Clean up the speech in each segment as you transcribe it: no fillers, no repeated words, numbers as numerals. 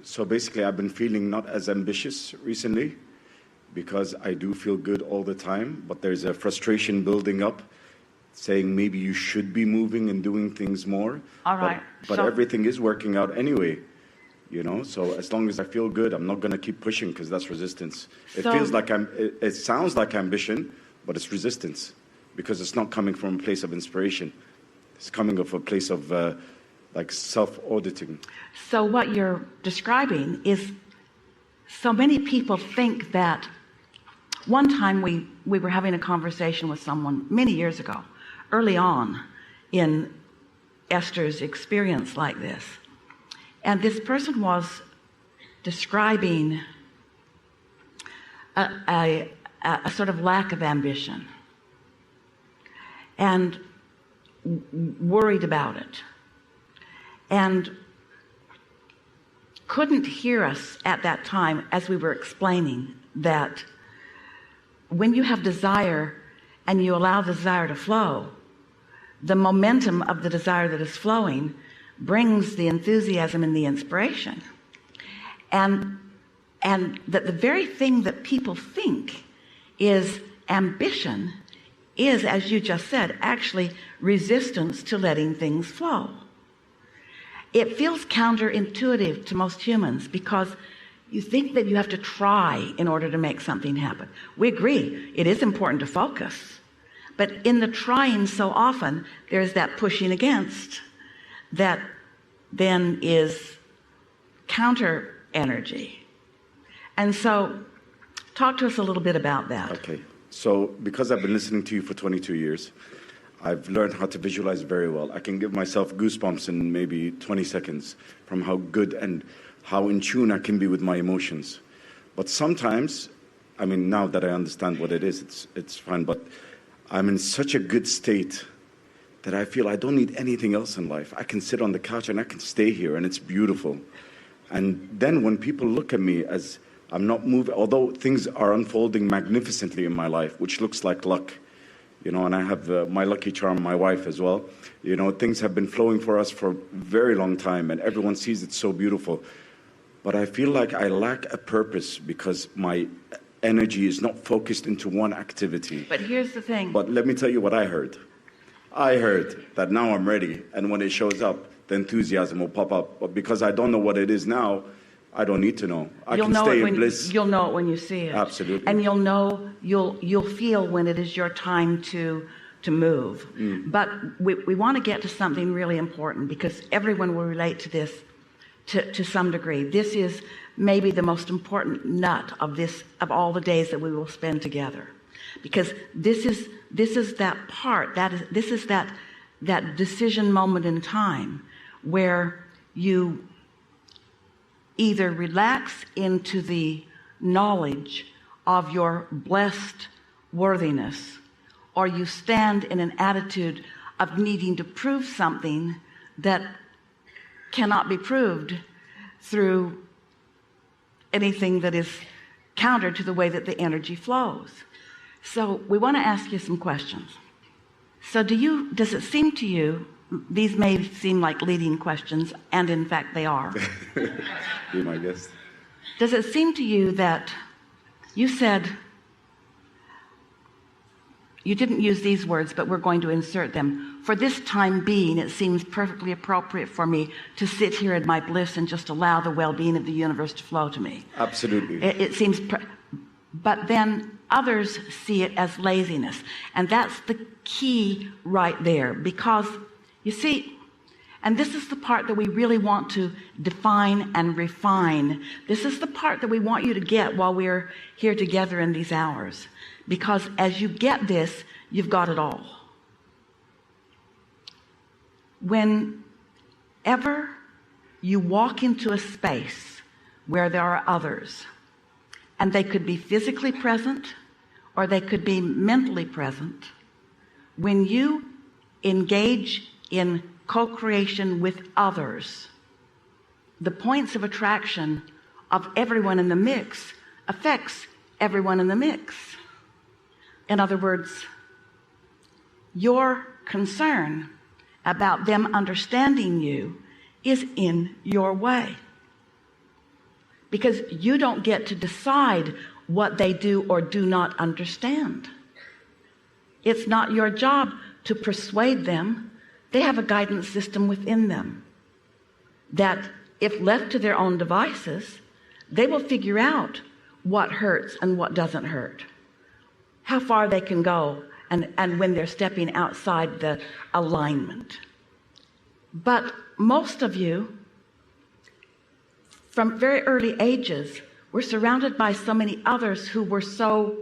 So basically, I've been feeling not as ambitious recently because I do feel good all the time, but there's a frustration building up saying maybe you should be moving and doing things more. All right. But so, everything is working out anyway, so as long as I feel good, I'm not going to keep pushing because that's resistance. It feels like it sounds like ambition, but it's resistance because it's not coming from a place of inspiration. It's coming from a place of like self-auditing. So what you're describing is so many people think that one time we were having a conversation with someone many years ago, early on in Esther's experience like this. And this person was describing a sort of lack of ambition and worried about it, and couldn't hear us at that time as we were explaining that when you have desire and you allow the desire to flow, the momentum of the desire that is flowing brings the enthusiasm and the inspiration, and that the very thing that people think is ambition is, as you just said, actually resistance to letting things flow. It feels counterintuitive to most humans because you think that you have to try in order to make something happen. We agree it is important to focus, but in the trying so often there's that pushing against that then is counter energy. And so talk to us a little bit about that. Okay, so because I've been listening to you for 22 years, I've learned how to visualize very well. I can give myself goosebumps in maybe 20 seconds from how good and how in tune I can be with my emotions. But sometimes, I mean, now that I understand what it is, it's fine, but I'm in such a good state that I feel I don't need anything else in life. I can sit on the couch and I can stay here and it's beautiful. And then when people look at me as I'm not moving, although things are unfolding magnificently in my life, which looks like luck, and I have my lucky charm, my wife as well. Things have been flowing for us for a very long time and everyone sees it so beautiful. But I feel like I lack a purpose because my energy is not focused into one activity. But here's the thing. But let me tell you what I heard. I heard that now I'm ready, and when it shows up, the enthusiasm will pop up. But because I don't know what it is now, I don't need to know. I can stay in bliss. You'll know it when you see it. Absolutely. And you'll feel when it is your time to move. But we want to get to something really important because everyone will relate to this to some degree. This is maybe the most important nut of all the days that we will spend together, because this is that part, this is that decision moment in time where you either relax into the knowledge of your blessed worthiness, or you stand in an attitude of needing to prove something that cannot be proved through anything that is counter to the way that the energy flows. So we want to ask you some questions. So does it seem to you, these may seem like leading questions, and in fact they are. Be my guest. Does it seem to you that you said, you didn't use these words, but we're going to insert them. For this time being, it seems perfectly appropriate for me to sit here in my bliss and just allow the well-being of the universe to flow to me. Absolutely. It seems, but then others see it as laziness. And that's the key right there, because you see, and this is the part that we really want to define and refine. This is the part that we want you to get while we're here together in these hours. Because as you get this, you've got it all. Whenever you walk into a space where there are others, and they could be physically present or they could be mentally present, when you engage in co-creation with others, the points of attraction of everyone in the mix affects everyone in the mix. In other words, your concern about them understanding you is in your way. because you don't get to decide what they do or do not understand. It's not your job to persuade them. They have a guidance system within them that, if left to their own devices, they will figure out what hurts and what doesn't hurt, how far they can go, and when they're stepping outside the alignment. But most of you, from very early ages, were surrounded by so many others who were so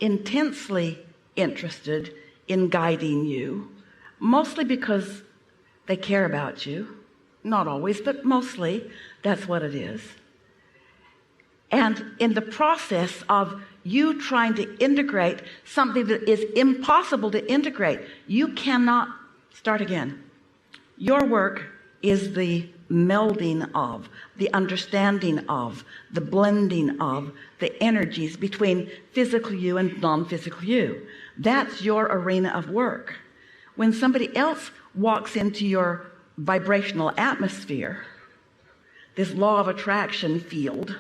intensely interested in guiding you, mostly because they care about you. Not always, but mostly that's what it is. And in the process of you trying to integrate something that is impossible to integrate, you cannot start again. Your work is the melding of, the understanding of, the blending of the energies between physical you and non-physical you. That's your arena of work. When somebody else walks into your vibrational atmosphere, this law of attraction field,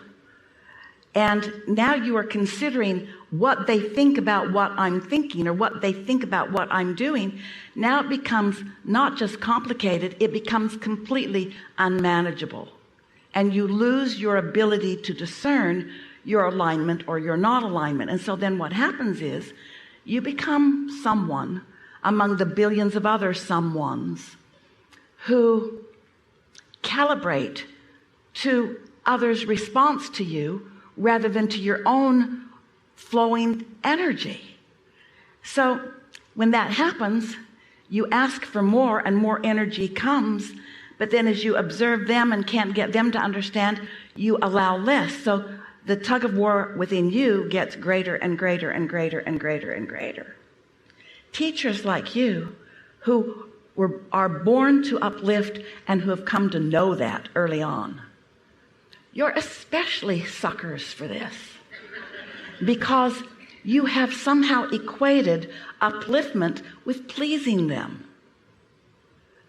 and now you are considering what they think about what I'm thinking, or what they think about what I'm doing, now it becomes not just complicated, it becomes completely unmanageable. And you lose your ability to discern your alignment or your not alignment. And so then what happens is you become someone among the billions of other someones who calibrate to others' response to you rather than to your own flowing energy. So when that happens, you ask for more and more energy comes, but then as you observe them and can't get them to understand, you allow less. So the tug of war within you gets greater and greater and greater and greater and greater. Teachers like you who are born to uplift and who have come to know that early on, you're especially suckers for this, because you have somehow equated upliftment with pleasing them,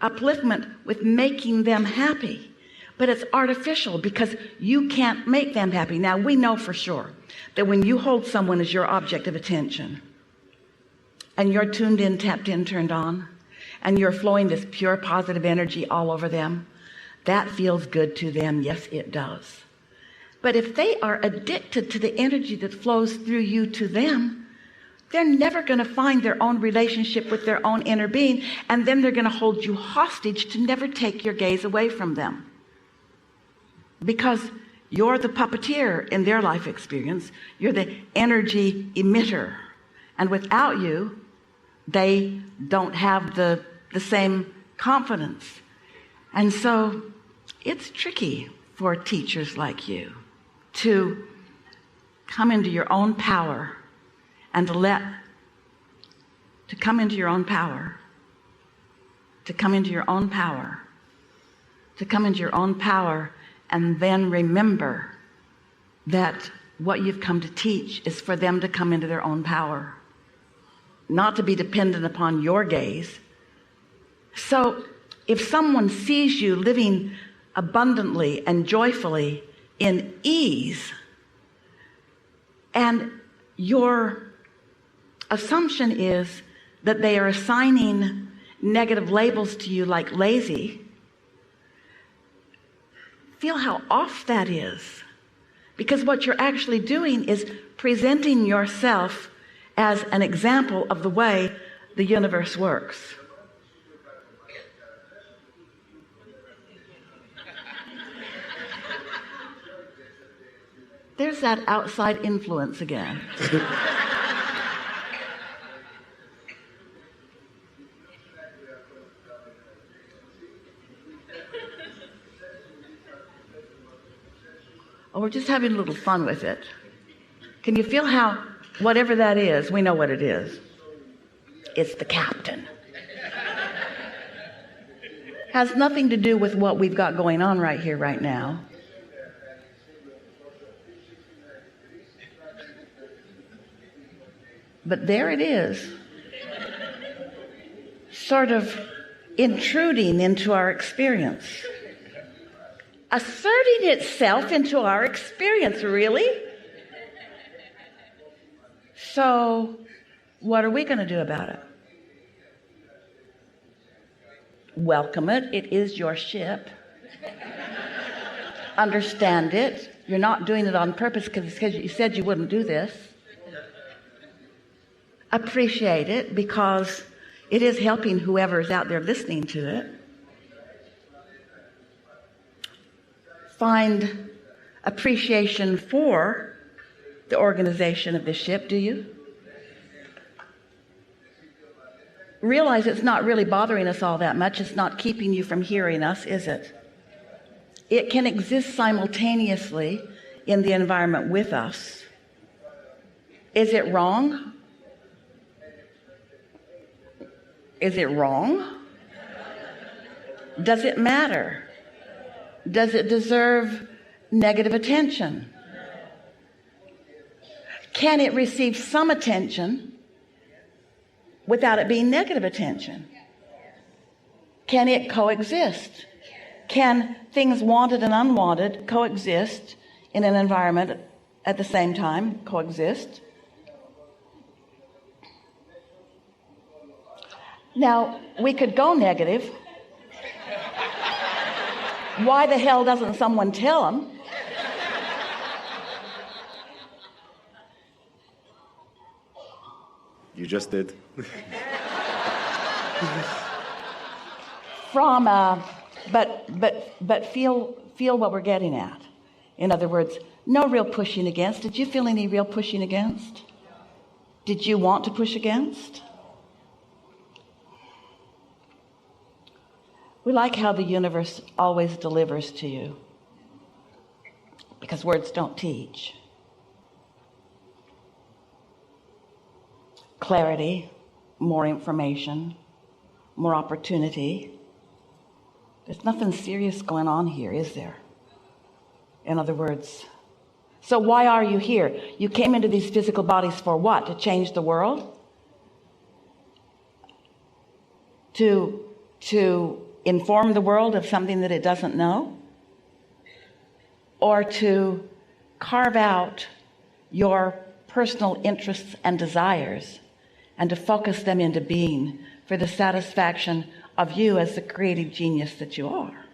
upliftment with making them happy. But it's artificial, because you can't make them happy. Now, we know for sure that when you hold someone as your object of attention, and you're tuned in, tapped in, turned on, and you're flowing this pure positive energy all over them, that feels good to them. Yes, it does. But if they are addicted to the energy that flows through you to them, they're never going to find their own relationship with their own inner being, and then they're going to hold you hostage to never take your gaze away from them, because you're the puppeteer in their life experience. You're the energy emitter, and without you, they don't have the same confidence. And so it's tricky for teachers like you to come into your own power and to come into your own power, to come into your own power, to come into your own power, and then remember that what you've come to teach is for them to come into their own power, not to be dependent upon your gaze. So if someone sees you living abundantly and joyfully in ease, and your assumption is that they are assigning negative labels to you like lazy, feel how off that is. Because what you're actually doing is presenting yourself as an example of the way the universe works. There's that outside influence again. Oh, we're just having a little fun with it. Can you feel how, whatever that is, we know what it is. It's the captain. Has nothing to do with what we've got going on right here, right now. But there it is, sort of intruding into our experience. asserting itself into our experience, really? So, what are we going to do about it? Welcome it. It is your ship. Understand it. You're not doing it on purpose because you said you wouldn't do this. Appreciate it because it is helping whoever's out there listening to it. Find appreciation for the organization of the ship, do you? Realize it's not really bothering us all that much. It's not keeping you from hearing us, is it? It can exist simultaneously in the environment with us. Is it wrong? Is it wrong? Does it matter? Does it deserve negative attention? Can it receive some attention without it being negative attention? Can it coexist? Can things wanted and unwanted coexist in an environment at the same time? Coexist? Now, we could go negative. Why the hell doesn't someone tell them? You just did. But feel what we're getting at. In other words, no real pushing against. Did you feel any real pushing against? Did you want to push against? We like how the universe always delivers to you, because words don't teach. Clarity, more information, more opportunity. There's nothing serious going on here, is there? In other words, so why are you here? You came into these physical bodies for what? To change the world? To inform the world of something that it doesn't know? Or to carve out your personal interests and desires and to focus them into being for the satisfaction of you as the creative genius that you are?